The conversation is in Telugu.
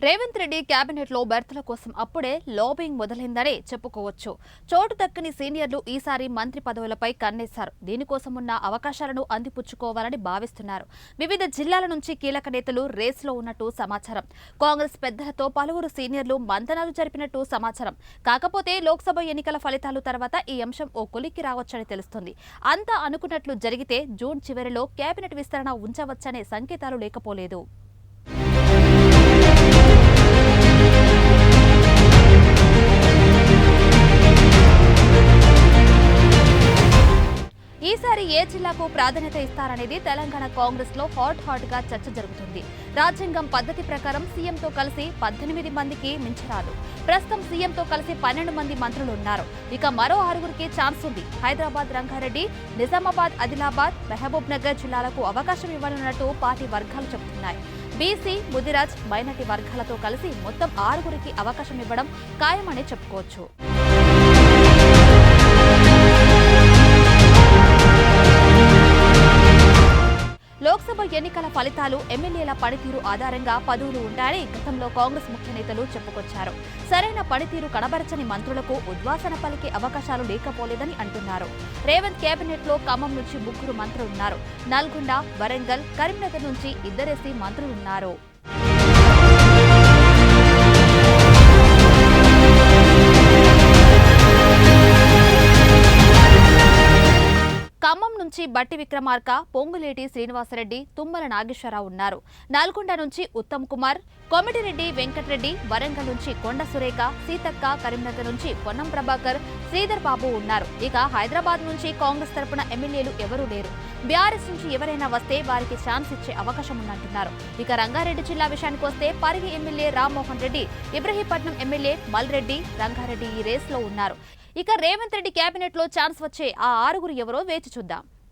రేవంత్ రెడ్డి కేబినెట్ లో బెర్తల కోసం అప్పుడే లాబింగ్ మొదలైందనే చెప్పుకోవచ్చు. చోటు దక్కని సీనియర్లు ఈసారి మంత్రి పదవులపై కన్నేశారు. దీనికోసం ఉన్న అవకాశాలను అందిపుచ్చుకోవాలని భావిస్తున్నారు. వివిధ జిల్లాల నుంచి కీలక నేతలు రేసులో ఉన్నట్టు సమాచారం. కాంగ్రెస్ పెద్దలతో పలువురు సీనియర్లు మంతనాలు జరిపినట్టు సమాచారం. కాకపోతే లోక్సభ ఎన్నికల ఫలితాలు తర్వాత ఈ అంశం ఓ కొలిక్కి రావచ్చని తెలుస్తుంది. అంతా అనుకున్నట్లు జరిగితే జూన్ చివరిలో కేబినెట్ విస్తరణ ఉంచవచ్చనే సంకేతాలు లేకపోలేదు. ఈసారి ఏ జిల్లాకు ప్రాధాన్యత ఇస్తారనేది తెలంగాణ కాంగ్రెస్ లో హాట్ గా చర్చ జరుగుతుంది. రాజ్యాంగం పద్ధతి ప్రకారం సీఎంతో కలిసి 18 మందికి మించరాదు. ప్రస్తుతం సీఎంతో కలిసి 12 మంది మంత్రులు ఉన్నారు. ఇక మరో 6గురికి ఛాన్స్ ఉంది. హైదరాబాద్, రంగారెడ్డి, నిజామాబాద్, ఆదిలాబాద్, మహబూబ్ నగర్ జిల్లాలకు అవకాశం ఇవ్వనున్నట్టు పార్టీ వర్గాలు చెబుతున్నాయి. బీసీ, ముదిరాజ్, మైనార్టీ వర్గాలతో కలిసి మొత్తం 6గురికి అవకాశం ఇవ్వడం ఖాయమని చెప్పుకోవచ్చు. లోక్సభ ఎన్నికల ఫలితాలు, ఎమ్మెల్యేల పనితీరు ఆధారంగా పదవులు ఉంటాయని గతంలో కాంగ్రెస్ ముఖ్య నేతలు చెప్పుకొచ్చారు. సరైన పనితీరు కనబరచని మంత్రులకు ఉద్వాసన పలికే అవకాశాలు లేకపోలేదని అంటున్నారు. రేవంత్ కేబినెట్ లో ఖమ్మం నుంచి 3 మంత్రులున్నారు. నల్గొండ, వరంగల్, కరీంనగర్ నుంచి 2 మంత్రులున్నారు. ఖమ్మం నుంచి బట్టి విక్రమార్క, పొంగులేటి శ్రీనివాసరెడ్డి, తుమ్మల నాగేశ్వరరావు ఉన్నారు. నల్గొండ నుంచి ఉత్తమ్ కుమార్, కోమటిరెడ్డి వెంకటరెడ్డి, వరంగల్ నుంచి కొండ సురేఖ, సీతక్క, కరీంనగర్ నుంచి పొన్నం ప్రభాకర్, శ్రీధర్ బాబు ఉన్నారు. ఇక హైదరాబాద్ నుంచి కాంగ్రెస్ తరపున ఎమ్మెల్యేలు ఎవరూ లేరు. బీఆర్ఎస్ నుంచి ఎవరైనా వస్తే వారికి ఛాన్స్ ఇచ్చే అవకాశం ఉందంటున్నారు. ఇక రంగారెడ్డి జిల్లా విషయానికి వస్తే పరిగి ఎమ్మెల్యే రామ్మోహన్ రెడ్డి, ఇబ్రహీంపట్నం ఎమ్మెల్యే మల్రెడ్డి, రంగారెడ్డి ఈ రేసులో ఉన్నారు. ఇక రేవంత్ రెడ్డి కేబినెట్ లో ఛాన్స్ వచ్చే ఆ 6గురు ఎవరో వేచి చూద్దాం.